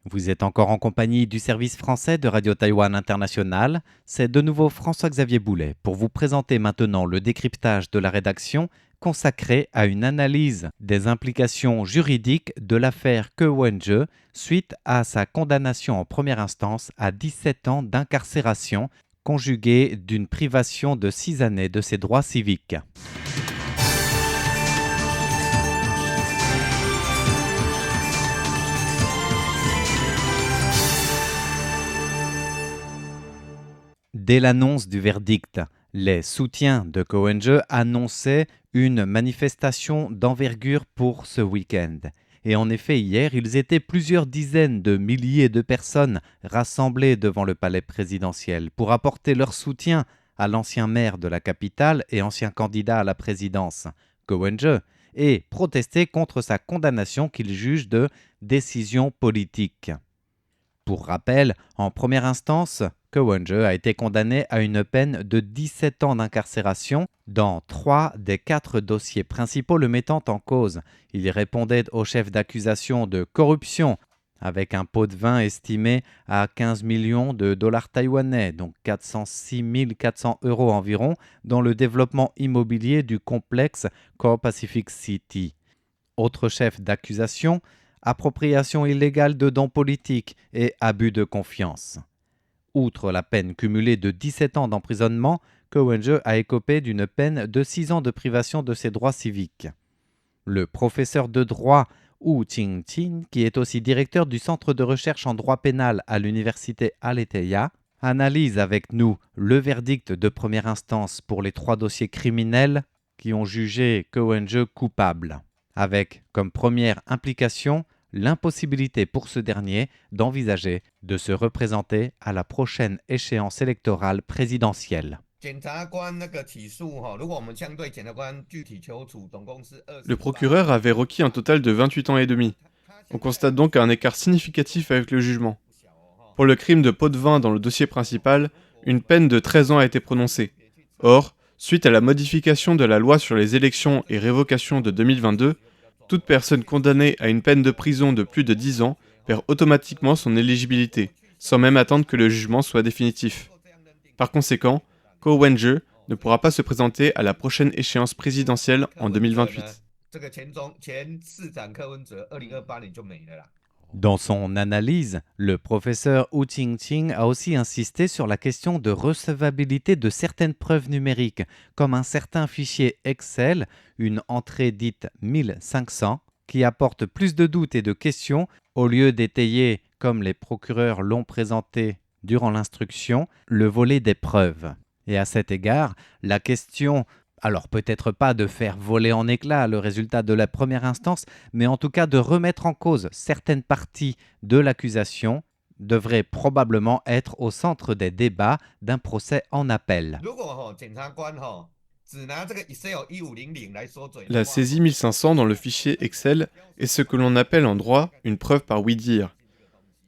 Vous êtes encore en compagnie du service français de Radio Taïwan International. C'est de nouveau François-Xavier Boulet pour vous présenter maintenant le décryptage de la rédaction consacré à une analyse des implications juridiques de l'affaire Ke Wen-je suite à sa condamnation en première instance à 17 ans d'incarcération conjuguée d'une privation de 6 années de ses droits civiques. Dès l'annonce du verdict, les soutiens de Ke Wen-je annonçaient une manifestation d'envergure pour ce week-end. Et en effet, hier, ils étaient plusieurs dizaines de milliers de personnes rassemblées devant le palais présidentiel pour apporter leur soutien à l'ancien maire de la capitale et ancien candidat à la présidence, Ke Wen-je, et protester contre sa condamnation qu'ils jugent de décision politique. Pour rappel, en première instance, Ke Wen-je a été condamné à une peine de 17 ans d'incarcération dans 3 des 4 dossiers principaux le mettant en cause. Il y répondait au chef d'accusation de corruption avec un pot de vin estimé à 15 millions de dollars taïwanais, donc 406 400 € environ, dans le développement immobilier du complexe Core Pacific City. Autre chef d'accusation, appropriation illégale de dons politiques et abus de confiance. Outre la peine cumulée de 17 ans d'emprisonnement, Ke Wen-je a écopé d'une peine de 6 ans de privation de ses droits civiques. Le professeur de droit Wu Qingqin, qui est aussi directeur du Centre de recherche en droit pénal à l'université Aletheia, analyse avec nous le verdict de première instance pour les 3 dossiers criminels qui ont jugé Ke Wen-je coupable, avec comme première implication l'impossibilité pour ce dernier d'envisager de se représenter à la prochaine échéance électorale présidentielle. Le procureur avait requis un total de 28 ans et demi. On constate donc un écart significatif avec le jugement. Pour le crime de pot de vin dans le dossier principal, une peine de 13 ans a été prononcée. Or, suite à la modification de la loi sur les élections et révocation de 2022, toute personne condamnée à une peine de prison de plus de 10 ans perd automatiquement son éligibilité, sans même attendre que le jugement soit définitif. Par conséquent, Ke Wen-je ne pourra pas se présenter à la prochaine échéance présidentielle en 2028. Dans son analyse, le professeur Wu Qingqin a aussi insisté sur la question de recevabilité de certaines preuves numériques, comme un certain fichier Excel, une entrée dite 1500, qui apporte plus de doutes et de questions au lieu d'étayer, comme les procureurs l'ont présenté durant l'instruction, le volet des preuves. Et à cet égard, la question, alors peut-être pas de faire voler en éclats le résultat de la première instance, mais en tout cas de remettre en cause certaines parties de l'accusation, devrait probablement être au centre des débats d'un procès en appel. La saisie 1500 dans le fichier Excel est ce que l'on appelle en droit une preuve par oui-dire.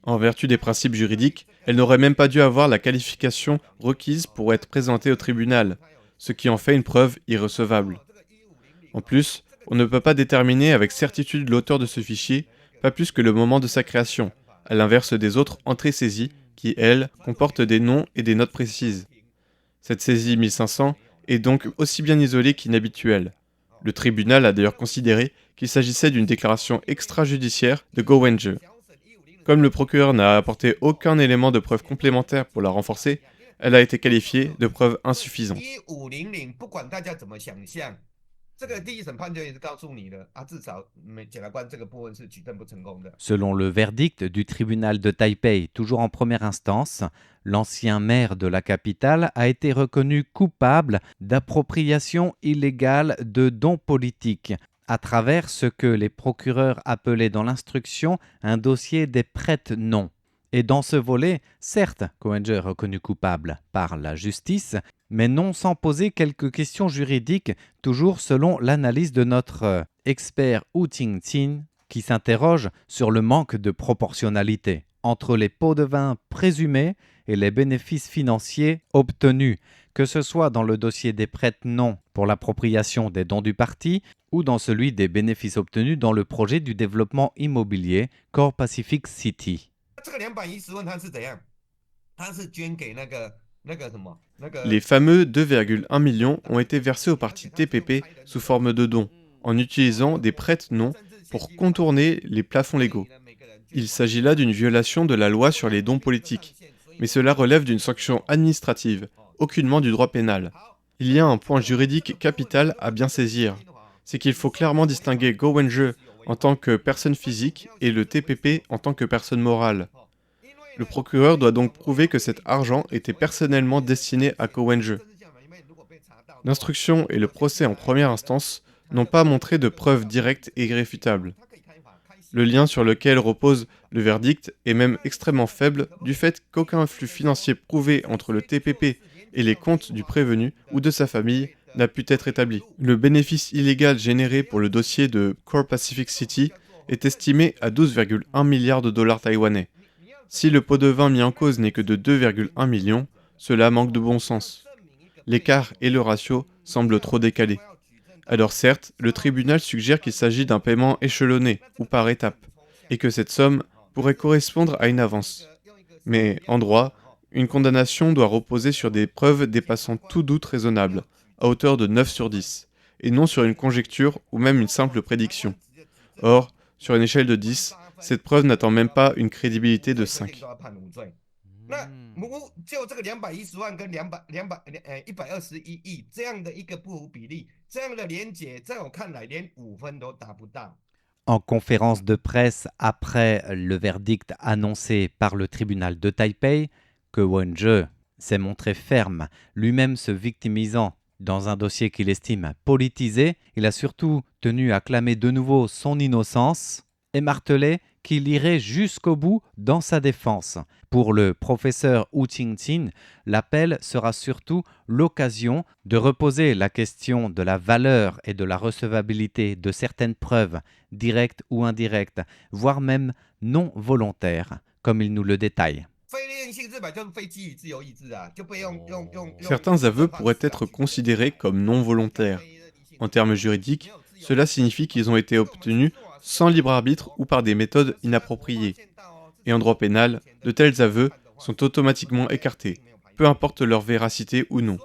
En vertu des principes juridiques, elle n'aurait même pas dû avoir la qualification requise pour être présentée au tribunal, ce qui en fait une preuve irrecevable. En plus, on ne peut pas déterminer avec certitude l'auteur de ce fichier, pas plus que le moment de sa création, à l'inverse des autres entrées saisies qui, elles, comportent des noms et des notes précises. Cette saisie 1500 est donc aussi bien isolée qu'inhabituelle. Le tribunal a d'ailleurs considéré qu'il s'agissait d'une déclaration extrajudiciaire de Ke Wen-je. Comme le procureur n'a apporté aucun élément de preuve complémentaire pour la renforcer, elle a été qualifiée de preuve insuffisante. Selon le verdict du tribunal de Taipei, toujours en première instance, l'ancien maire de la capitale a été reconnu coupable d'appropriation illégale de dons politiques, à travers ce que les procureurs appelaient dans l'instruction un dossier des prête-noms. Et dans ce volet, certes, Ke Wen-je est reconnu coupable par la justice, mais non sans poser quelques questions juridiques, toujours selon l'analyse de notre expert Wu Qingqin, qui s'interroge sur le manque de proportionnalité entre les pots de vin présumés et les bénéfices financiers obtenus, que ce soit dans le dossier des prête-noms pour l'appropriation des dons du parti ou dans celui des bénéfices obtenus dans le projet du développement immobilier Core Pacific City. Les fameux 2,1 millions ont été versés au parti TPP sous forme de dons, en utilisant des prête-noms pour contourner les plafonds légaux. Il s'agit là d'une violation de la loi sur les dons politiques, mais cela relève d'une sanction administrative, aucunement du droit pénal. Il y a un point juridique capital à bien saisir, c'est qu'il faut clairement distinguer Go Wen-je en tant que personne physique et le TPP en tant que personne morale. Le procureur doit donc prouver que cet argent était personnellement destiné à Go Wen-je. L'instruction et le procès en première instance n'ont pas montré de preuves directes et irréfutables. Le lien sur lequel repose le verdict est même extrêmement faible du fait qu'aucun flux financier prouvé entre le TPP et les comptes du prévenu ou de sa famille n'a pu être établi. Le bénéfice illégal généré pour le dossier de Core Pacific City est estimé à 12,1 milliards de dollars taïwanais. Si le pot de vin mis en cause n'est que de 2,1 millions, cela manque de bon sens. L'écart et le ratio semblent trop décalés. Alors certes, le tribunal suggère qu'il s'agit d'un paiement échelonné ou par étapes, et que cette somme pourrait correspondre à une avance. Mais en droit, une condamnation doit reposer sur des preuves dépassant tout doute raisonnable, à hauteur de 9 sur 10, et non sur une conjecture ou même une simple prédiction. Or, sur une échelle de 10, cette preuve n'attend même pas une crédibilité de 5. En conférence de presse après le verdict annoncé par le tribunal de Taipei, Ko Wen-je s'est montré ferme, lui-même se victimisant dans un dossier qu'il estime politisé. Il a surtout tenu à clamer de nouveau son innocence et martelé qu'il irait jusqu'au bout dans sa défense. Pour le professeur Wu Qingqin, l'appel sera surtout l'occasion de reposer la question de la valeur et de la recevabilité de certaines preuves, directes ou indirectes, voire même non volontaires, comme il nous le détaille. Certains aveux pourraient être considérés comme non volontaires. En termes juridiques, cela signifie qu'ils ont été obtenus sans libre arbitre ou par des méthodes inappropriées. Et en droit pénal, de tels aveux sont automatiquement écartés, peu importe leur véracité ou non.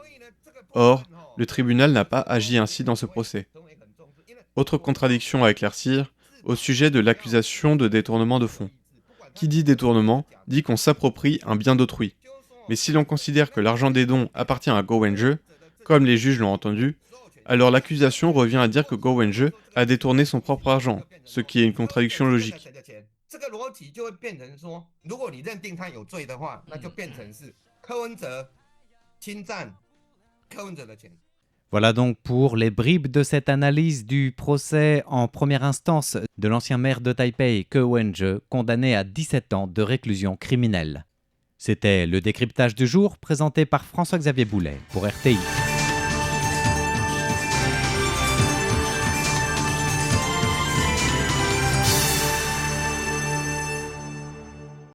Or, le tribunal n'a pas agi ainsi dans ce procès. Autre contradiction à éclaircir, au sujet de l'accusation de détournement de fonds. Qui dit détournement dit qu'on s'approprie un bien d'autrui. Mais si l'on considère que l'argent des dons appartient à Go Wen-je, comme les juges l'ont entendu, alors l'accusation revient à dire que Go Wen-je a détourné son propre argent, ce qui est une contradiction logique. Voilà donc pour les bribes de cette analyse du procès en première instance de l'ancien maire de Taipei, Ko Wen-je, condamné à 17 ans de réclusion criminelle. C'était le décryptage du jour présenté par François-Xavier Boulet pour RTI.